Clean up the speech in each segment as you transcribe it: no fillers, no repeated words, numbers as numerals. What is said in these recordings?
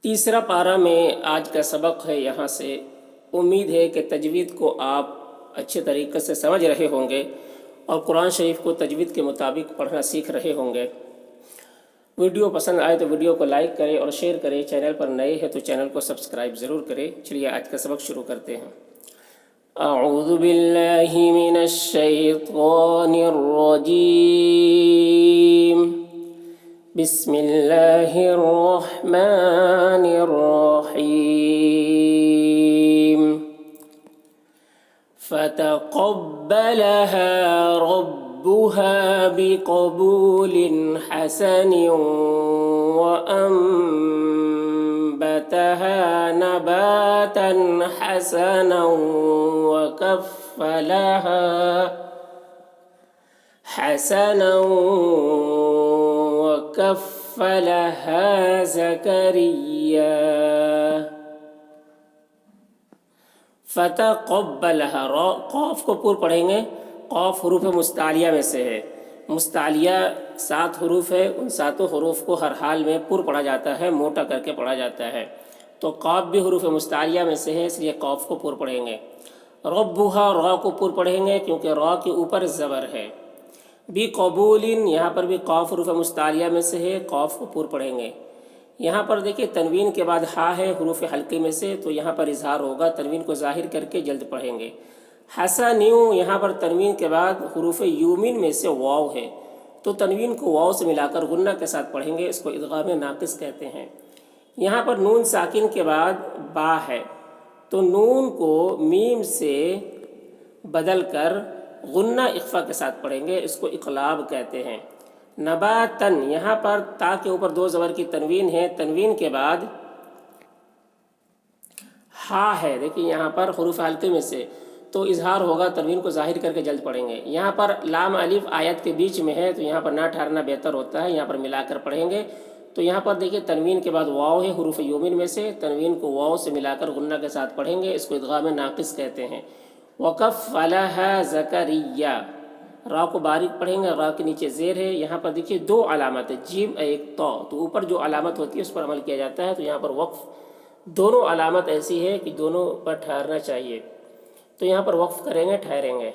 تیسرا پارہ میں آج کا سبق ہے یہاں سے۔ امید ہے کہ تجوید کو آپ اچھے طریقے سے سمجھ رہے ہوں گے اور قرآن شریف کو تجوید کے مطابق پڑھنا سیکھ رہے ہوں گے۔ ویڈیو پسند آئے تو ویڈیو کو لائک کریں اور شیئر کریں۔ چینل پر نئے ہیں تو چینل کو سبسکرائب ضرور کریں۔ چلیے آج کا سبق شروع کرتے ہیں۔ اعوذ باللہ من الشیطان الرجیم، بسم اللہ الرحمن الرحیم۔ فتقبلها ربها بقبول حسن وأنبتها نباتا حسنا وكفلها زكريا فتقبلها قاف کو پور پڑھیں گے۔ قاف حروف مستعلیہ میں سے ہے۔ مستعلیہ 7 حروف ہے، ان 7 حروف کو ہر حال میں پور پڑھا جاتا ہے، موٹا کر کے پڑھا جاتا ہے۔ تو قاف بھی حروف مستعلیہ میں سے ہے، اس لیے قاف کو پور پڑھیں گے۔ ربها را کو پور پڑھیں گے کیونکہ را کے اوپر زبر ہے۔ بقبول یہاں پر بھی قاف حروف مستعلیہ میں سے ہے، قاف کو پور پڑھیں گے۔ یہاں پر دیکھیں تنوین کے بعد ہا ہے حروف حلقے میں سے، تو یہاں پر اظہار ہوگا، تنوین کو ظاہر کر کے جلد پڑھیں گے۔ حسنیوں یہاں پر تنوین کے بعد حروف یومین میں سے واو ہے، تو تنوین کو واو سے ملا کر غنہ کے ساتھ پڑھیں گے، اس کو ادغام ناقص کہتے ہیں۔ یہاں پر نون ساکن کے بعد با ہے، تو نون کو میم سے بدل کر غنہ اخفا کے ساتھ پڑھیں گے، اس کو اقلاب کہتے ہیں۔ نباتن یہاں پر تا کے اوپر 2 زبر کی تنوین ہے، تنوین کے بعد ہا ہے، دیکھیں یہاں پر حروف حلقے میں سے، تو اظہار ہوگا، تنوین کو ظاہر کر کے جلد پڑھیں گے۔ یہاں پر لام الف آیت کے بیچ میں ہے، تو یہاں پر نہ ٹھہرنا بہتر ہوتا ہے، یہاں پر ملا کر پڑھیں گے۔ تو یہاں پر دیکھیں تنوین کے بعد واو ہے حروف یومین میں سے، تنوین کو واو سے ملا کر غنہ کے ساتھ پڑھیں گے، اس کو ادغام ناقص کہتے ہیں۔ وَكَفَّلَهَا زَكَرِيَّا را کو باریک پڑھیں گے، را کے نیچے زیر ہے۔ یہاں پر دیکھیے 2 علامت ہے، جیم ایک تو اوپر جو علامت ہوتی ہے اس پر عمل کیا جاتا ہے، تو یہاں پر وقف دونوں علامت ایسی ہے کہ دونوں پر ٹھہرنا چاہیے، تو یہاں پر وقف کریں گے، ٹھہریں گے۔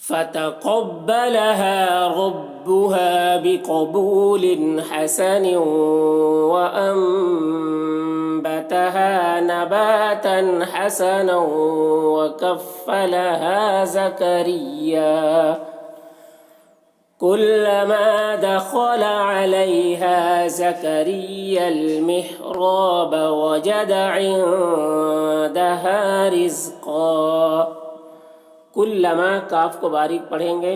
فَتَقَبَّلَهَا رَبُّهَا بِقَبُولٍ حَسَنٍ وَأَنبَتَهَا نَبَاتًا حَسَنًا وَكَفَّلَهَا زَكَرِيَّا كُلَّمَا دَخَلَ عَلَيْهَا زَكَرِيَّا الْمِحْرَابَ وَجَدَ عِندَهَا رِزْقًا۔ کلما کاف کو باریک پڑھیں گے،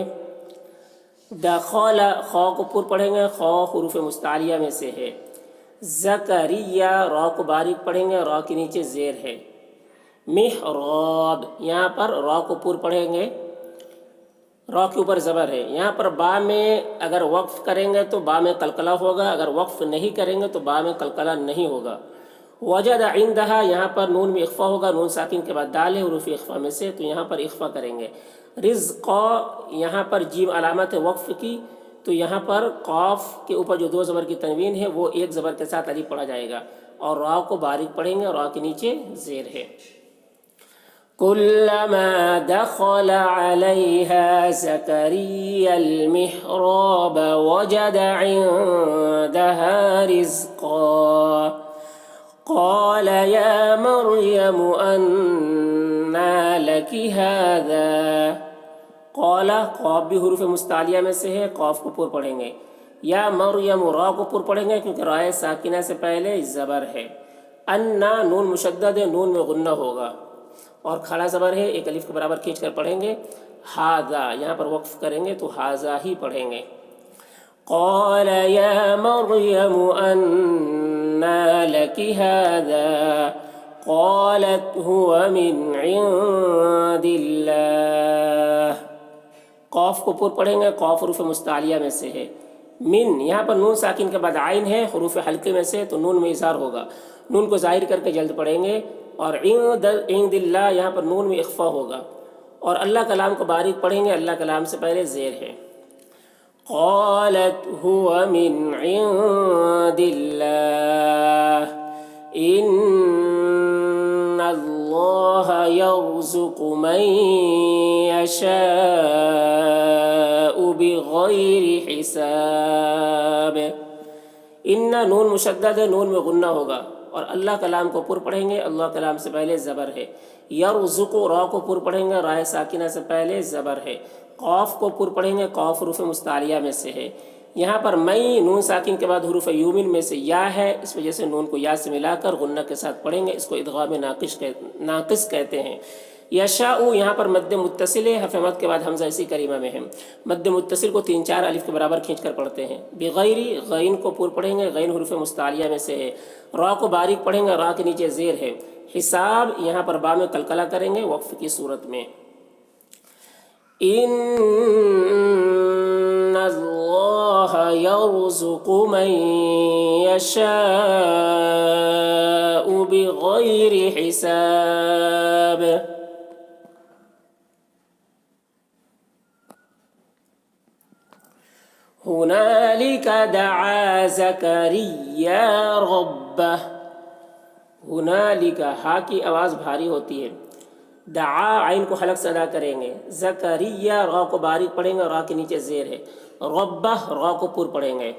دخل خا کو پر پڑھیں گے، خا حروف مستعلیہ میں سے ہے۔ زکریہ را کو باریک پڑھیں گے، را کے نیچے زیر ہے۔ محراب یہاں پر را کو پر پڑھیں گے، را کے اوپر زبر ہے۔ یہاں پر با میں اگر وقف کریں گے تو با میں قلقلہ ہوگا، اگر وقف نہیں کریں گے تو با میں قلقلہ نہیں ہوگا۔ وجد عندها یہاں پر نون میں اخفا ہوگا، نون ساکن کے بعد دال ہے حروف اخفا میں سے، تو یہاں پر اخفا کریں گے۔ رزقا یہاں پر جیم علامت ہے وقف کی، تو یہاں پر قاف کے اوپر جو 2 زبر کی تنوین ہے وہ 1 زبر کے ساتھ الف پڑھا جائے گا، اور را کو باریک پڑھیں گے، را کے نیچے زیر ہے۔ كلما دخل عليها زكريا المحراب وجد عندها رزقا قال يا مريم أنى لك هذا قال قاف بھی حروف مستعلیہ میں سے ہے، قاف کو پر پڑھیں گے۔ یا مریم را کو پر پڑھیں گے کیونکہ رائے ساکنہ سے پہلے زبر ہے۔ انا نون مشدد ہے، نون میں غنہ ہوگا، اور کھڑا زبر ہے، ایک الف کے برابر کھینچ کر پڑھیں گے۔ ہاذا یہاں پر وقف کریں گے تو ہاذا ہی پڑھیں گے۔ قال يا مريم أنى لك هذا قالت هو من عند الله قاف کو پر پڑھیں گے، قاف حروف مستعلیہ میں سے ہے۔ من یہاں پر نون ساکن کے بعد عین ہے حروف حلقے میں سے، تو نون میں اظہار ہوگا، نون کو ظاہر کر کے جلد پڑھیں گے۔ اور عند اللہ یہاں پر نون میں اخفا ہوگا، اور اللہ کلام کو باریک پڑھیں گے، اللہ کلام سے پہلے زیر ہے۔ قالت هو من عند الله إن الله يرزق من يشاء بغير حساب. ان نون مشدد ہے، نون میں غنہ ہوگا، اور اللہ کلام کو پر پڑھیں گے، اللہ کلام سے پہلے زبر ہے. یرزق را کو پر پڑھیں گے، رائے ساکنہ سے پہلے زبر ہے. قاف کو پر پڑھیں گے، قاف حروف مستعلیہ میں سے ہے. یہاں پر میں نون ساکن کے بعد حروف یومن میں سے یا ہے، اس وجہ سے نون کو یا سے ملا کر غنہ کے ساتھ پڑھیں گے. اس کو ادغام ناقص کہتے ہیں. یشاء یہاں پر مد متصل ہے، حرف مد کے بعد حمزہ اسی کریمہ میں ہے. مد متصل کو 3-4 الف کے برابر کھینچ کر پڑھتے ہیں. بغیر غین کو پر پڑھیں گے، غین حروف مستعلیہ میں سے ہے. را کو باریک پڑھیں گے، را کے نیچے زیر ہے. حساب یہاں پر با میں قلقلہ کریں گے وقف کی صورت میں. ان اللہ یرزق من یشاء بغیر حساب. ہنالک دعا زکریا ربہ. ہنالک ہا کی آواز بھاری ہوتی ہے، دعا عین کو حلق سے ادا کریں گے. زکریا را کو باریک پڑھیں گے، را کے نیچے زیر ہے. ربہ را کو پر پڑھیں گے.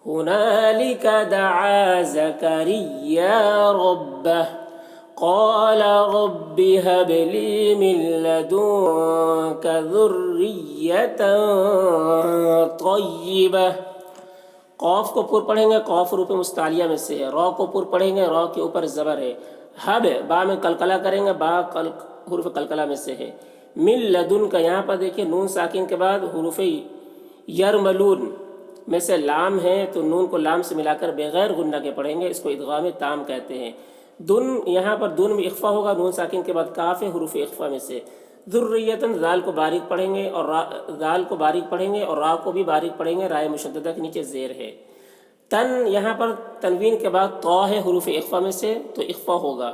ہنالک دعا زکریا ربہ قال رب هب لي من لدنك ذرية طيبة. قاف کو پر پڑھیں گے، قاف حروف مستعلیہ میں سے ہے. را کو پر پڑھیں گے، را کے اوپر زبر ہے. ہب با میں قلقلہ کریں گے، با حروف قلقلہ میں سے ہے. من لدن کا یہاں پر دیکھیں نون ساکن کے بعد حروف یرملون میں سے لام ہے، تو نون کو لام سے ملا کر بغیر غنہ کے پڑھیں گے. اس کو ادغام تام کہتے ہیں. دن یہاں پر دن میں اخفا ہوگا، نون ساکن کے بعد کاف ہے حروف اخفا میں سے. ذریتاً ذال کو باریک پڑھیں گے اور ذال کو باریک پڑھیں گے اور را کو بھی باریک پڑھیں گے، رائے مشددہ کے نیچے زیر ہے. تن یہاں پر تنوین کے بعد تو ہے حروف اخفا میں سے، تو اخفا ہوگا،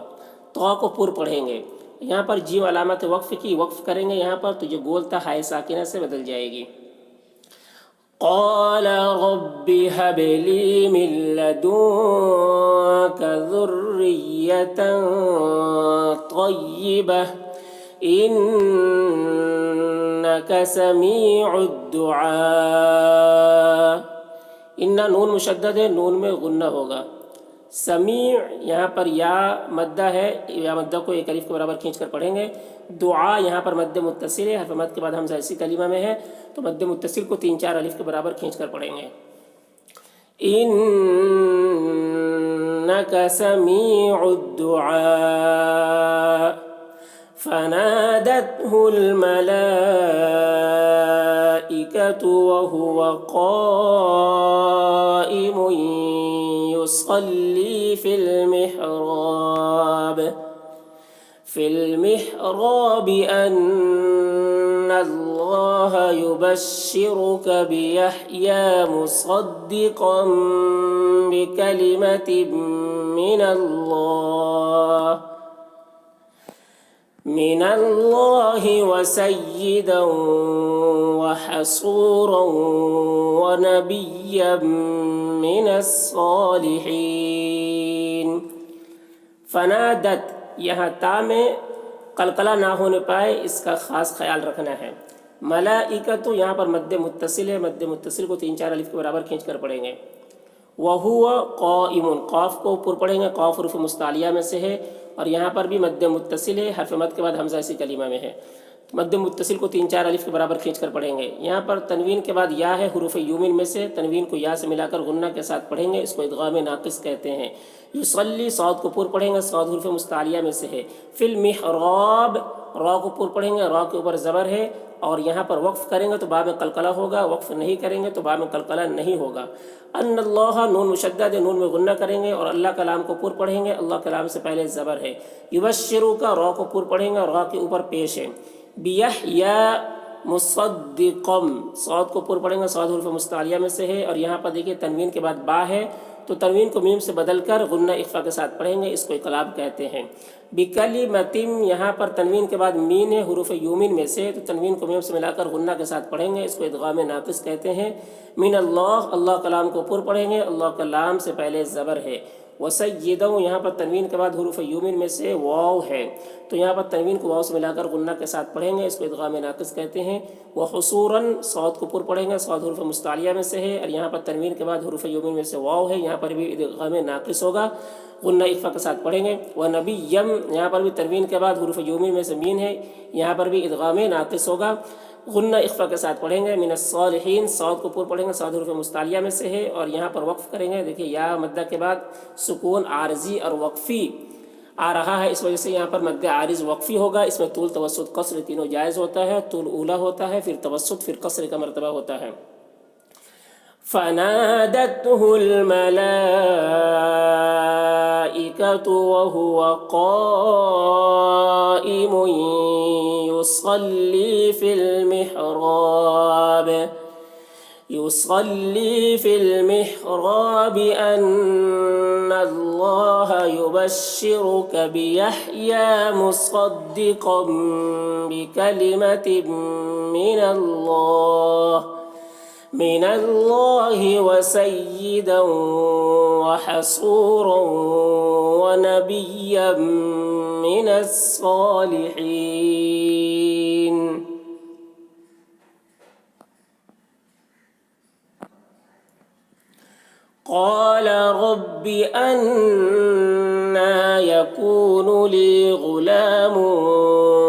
تو کو پر پڑھیں گے. یہاں پر جیم علامت وقف کی، وقف کریں گے یہاں پر تو جو گولتا ہائے ساکنہ سے بدل جائے گی. قال رب هب لي من لدنك ذرية طيبة إنك سميع الدعاء. ان نون مشدد ہے، نون میں غنہ ہوگا. سمیع یہاں پر یا مدہ ہے، یا مدہ کو ایک الف کے برابر کھینچ کر پڑھیں گے. دعا یہاں پر مد متصل ہے، حرف مد کے بعد حمزہ اسی کلمہ میں ہے، تو مد متصل کو 3-4 الف کے برابر کھینچ کر پڑھیں گے. انک سمیع الدعاء فنادته الملائکة وهو قائم يصلي في المحراب أن الله يبشرك بيحيى مصدقا بكلمة من الله وسيدا وحصورا ونبيا من الصالحين. فنادت یہاں تا میں قلقلہ نہ ہونے پائے، اس کا خاص خیال رکھنا ہے. ملائکۃ یہاں پر مد متصل ہے، مد متصل کو 3-4 الف کے برابر کھینچ کر پڑھیں گے. وہو قائم قاف کو پر پڑھیں گے، قاف حروف مستعلیہ میں سے ہے، اور یہاں پر بھی مد متصل ہے، حرف مد کے بعد حمزہ اسی کلمہ میں ہے. مد متصل کو 3-4 الف کے برابر کھینچ کر پڑھیں گے. یہاں پر تنوین کے بعد یا ہے حروف یومن میں سے، تنوین کو یا سے ملا کر غنہ کے ساتھ پڑھیں گے. اس کو ادغام ناقص کہتے ہیں. یصلی صاد کو پر پڑھیں گے، صاد حروف مستعلیہ میں سے ہے. فی المحراب را کو پر پڑھیں گے، را کے اوپر زبر ہے، اور یہاں پر وقف کریں گے تو با میں قلقلہ ہوگا، وقف نہیں کریں گے تو با میں قلقلہ نہیں ہوگا. ان اللہ نون مشدد نون میں غنہ کریں گے اور اللہ کلام کو پر پڑھیں گے، اللہ کلام سے پہلے زبر ہے. یبشرو کا را کو پر پڑھیں گے، را کے اوپر پیش ہے. بیحییٰ مصدقم صاد کو پر پڑھیں گے، صاد حروف مستعلیہ میں سے ہے، اور یہاں پر دیکھیے تنوین کے بعد با ہے تو تنوین کو میم سے بدل کر غنہ اخفا کے ساتھ پڑھیں گے، اس کو اقلاب کہتے ہیں۔ بکلمتم یہاں پر تنوین کے بعد مین ہے حروف یومین میں سے، تو تنوین کو میم سے ملا کر غنہ کے ساتھ پڑھیں گے، اس کو ادغام ناقص کہتے ہیں۔ من اللہ، اللہ کلام کو پر پڑھیں گے، اللہ کلام سے پہلے زبر ہے۔ وسیدہ یہاں پر تنوین کے بعد حروف یومین میں سے واو ہے، تو یہاں پر تنوین کو واو سے ملا کر غنہ کے ساتھ پڑھیں گے، اس کو ادغام ناقص کہتے ہیں۔ وحصوراً صاد کو پر پڑھیں گے، صاد حروف مستعلیہ میں سے ہے، اور یہاں پر تنوین کے بعد حروف یومین میں سے واو ہے، یہاں پر بھی ادغام ناقص ہوگا، غنہ اخفا کے ساتھ پڑھیں گے۔ ونبیم یہاں پر بھی تنوین کے بعد حروف یومین میں سے مین ہے، یہاں پر بھی ادغام ناقص ہوگا، غنہ اخفا کے ساتھ پڑھیں گے۔ من الصالحین صاد کو پر پڑھیں گے، صاد حروف مستعلیہ میں سے ہے، اور یہاں پر وقف کریں گے۔ دیکھیے یا مدہ کے بعد سکون عارضی اور وقفی آ رہا ہے، اس وجہ سے یہاں پر مد عارض وقفی ہوگا، اس میں طول توسط قصر تینوں جائز ہوتا ہے، طول اولا ہوتا ہے، پھر توسط، پھر قصر کا مرتبہ ہوتا ہے۔ فنادته الملائكة وهو قائم يصلي في المحراب أن الله يبشرك بيحيى مصدقا بكلمة من الله وسيدا وحصورا ونبيا من الصالحين۔ قال رب أنى يكون لي غلام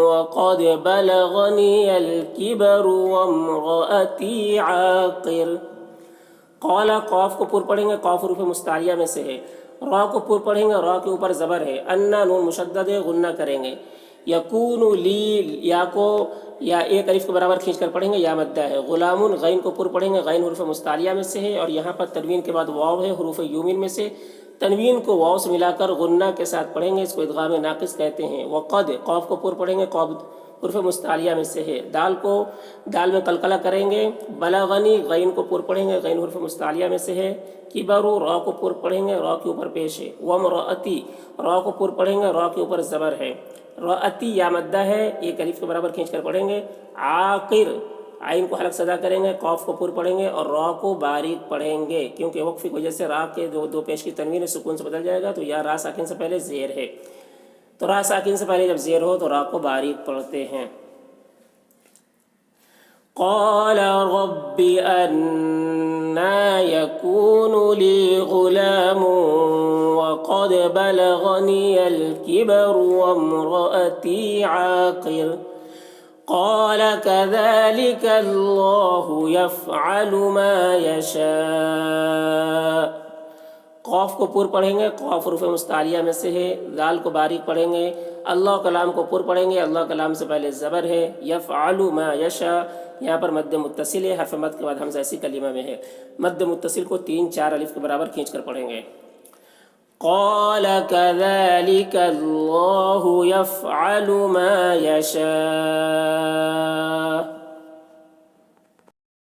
وقد بلغني الكبر وامرأتي عاقر۔ قال قاف کو پر پڑھیں گے، قاف حروف مستعلیہ میں سے ہے۔ را کو پر پڑھیں گے، را کے اوپر زبر ہے، انا نون مشدد ہے، غنہ کریں گے۔ یکون لی یا کو یا ایک الف کے برابر کھینچ کر پڑھیں گے، یا مدہ ہے۔ غلام غین کو پر پڑھیں گے، غین حروف مستعلیہ میں سے ہے، اور یہاں پر تنوین کے بعد واو ہے حروف یومین میں سے، تنوین کو واو سے ملا کر غنہ کے ساتھ پڑھیں گے، اس کو ادغام ناقص کہتے ہیں۔ وقد قاف کو پر پڑھیں گے، قاف حروف مستعلیہ میں سے ہے۔ دال میں قلقلہ کریں گے، بلغنی غین کو پر پڑھیں گے، غین حروف مستعلیہ میں سے ہے۔ کبرو را کو پر پڑھیں گے، را کے اوپر پیش ہے۔ وامرأتی را کو پر پڑھیں گے، را کے اوپر زبر ہے۔ رأتی یا مدہ ہے، ایک الف کے برابر کھینچ کر پڑھیں گے۔ عاقر عین کو حلق صدا کریں گے، قاف کو پر پڑھیں گے اور را کو باریک پڑھیں گے، کیونکہ وقف کی وجہ سے را کے دو پیش کی تنوین سکون سے بدل جائے گا، تو یا را ساکن سے پہلے زیر ہے، تو را ساکن سے پہلے جب زیر ہو تو را کو باریک پڑھتے ہیں۔ قال رب أنى يكون لي غلام وقد بلغني الكبر وامرأتي عاقر قال كذلك الله يفعل ما يشاء۔ قاف کو پر پڑھیں گے، قاف حروف مستعلیہ میں سے ہے، دال کو باریک پڑھیں گے، اللہ کلام کو پر پڑھیں گے، اللہ کلام سے پہلے زبر ہے۔ یفعل ما یشاء یہاں پر مد متصل ہے، حرف مد کے بعد حمزہ اسی کلمہ میں ہے، مد متصل کو 3-4 الف کے برابر کھینچ کر پڑھیں گے۔ قال كذلك الله يفعل ما يشاء